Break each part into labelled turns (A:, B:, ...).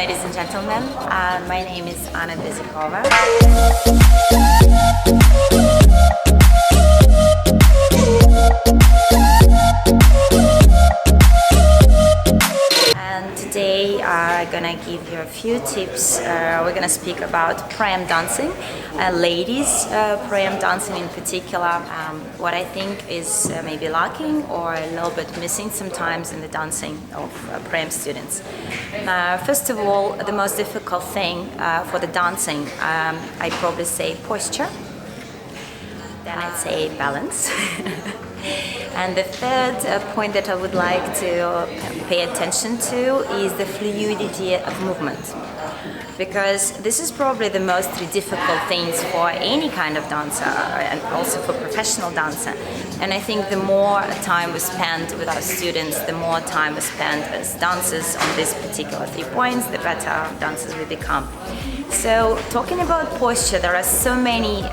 A: ladies and gentlemen. My name is Anna Bezikova. And today I'm gonna give you a few tips. We're gonna speak about pram dancing, ladies pram dancing in particular. What I think is maybe lacking or a little bit missing sometimes in the dancing of pram students. First of all, the most difficult thing for the dancing, I probably say posture. Then I'd say balance. And the third point that I would like to pay attention to is the fluidity of movement, because this is probably the most difficult things for any kind of dancer and also for professional dancer. And I think the more time we spend with our students, the more time we spend as dancers on this particular 3 points, the better dancers we become. So talking about posture, there are so many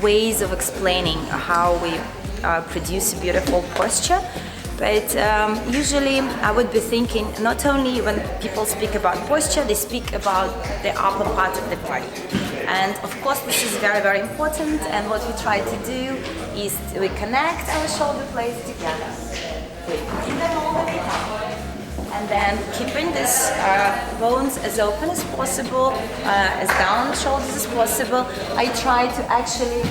A: ways of explaining how we produce a beautiful posture, but usually I would be thinking not only when people speak about posture, they speak about the upper part of the body. And of course this is very, very important, and what we try to do is we connect our shoulder blades together. We bring them all the way down. And then keeping these bones as open as possible, as down the shoulders as possible, I try to actually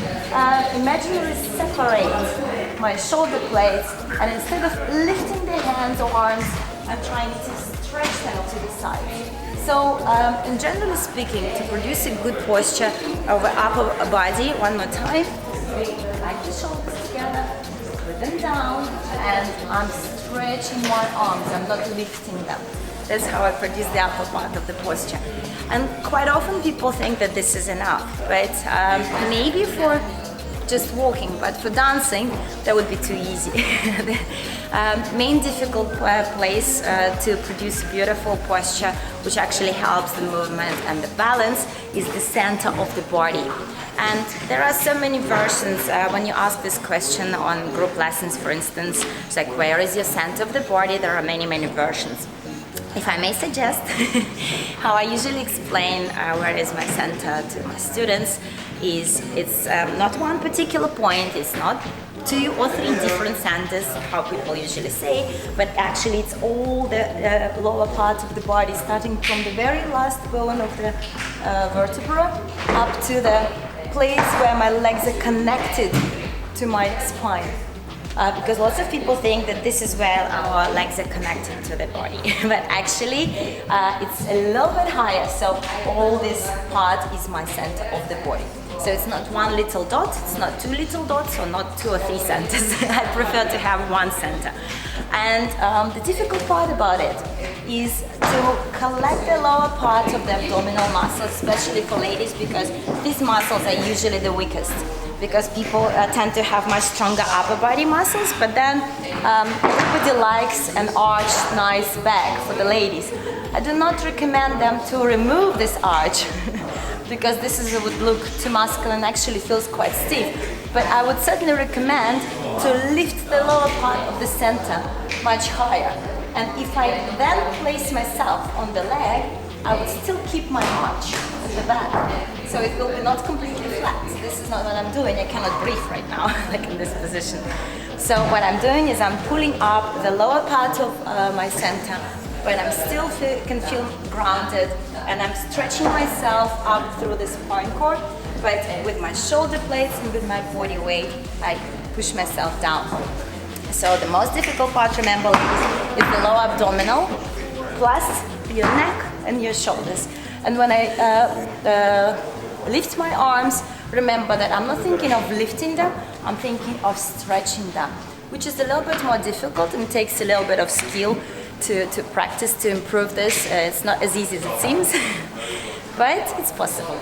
A: imaginarily separate my shoulder blades, and instead of lifting the hands or arms, I'm trying to stretch them to the side. So, and generally speaking, to produce a good posture of the upper body, one more time, like the shoulders together, put them down, and I'm stretching my arms, I'm not lifting them. That's how I produce the upper part of the posture. And quite often people think that this is enough, but maybe for just walking, but for dancing, that would be too easy. The main difficult place to produce beautiful posture, which actually helps the movement and the balance, is the center of the body. And there are so many versions when you ask this question on group lessons, for instance. It's like, where is your center of the body? There are many, many versions. If I may suggest, how I usually explain where is my center to my students is it's not one particular point, it's not 2 or 3 different centers, how people usually say, but actually it's all the lower part of the body, starting from the very last bone of the vertebra up to the place where my legs are connected to my spine. Because lots of people think that this is where our legs are connected to the body, but actually it's a little bit higher, so all this part is my center of the body. So it's not one little dot, it's not 2 little dots, or not 2 or 3 centers. I prefer to have one center. And the difficult part about it is to collect the lower part of the abdominal muscles, especially for ladies, because these muscles are usually the weakest. Because people tend to have much stronger upper body muscles, but then everybody likes an arched, nice back for the ladies. I do not recommend them to remove this arch because this would look too masculine and actually feels quite stiff. But I would certainly recommend to lift the lower part of the center much higher. And if I then place myself on the leg, I would still keep my arch at the back. So it will be not completely flat. This is not what I'm doing. I cannot breathe right now, like in this position. So what I'm doing is I'm pulling up the lower part of my center, but I'm still can feel grounded, and I'm stretching myself up through the spine cord, but with my shoulder blades and with my body weight, I push myself down. So the most difficult part, remember, is the lower abdominal, plus your neck and your shoulders. And when I lift my arms, remember that I'm not thinking of lifting them, I'm thinking of stretching them, which is a little bit more difficult and takes a little bit of skill to practice to improve this. It's not as easy as it seems, but it's possible.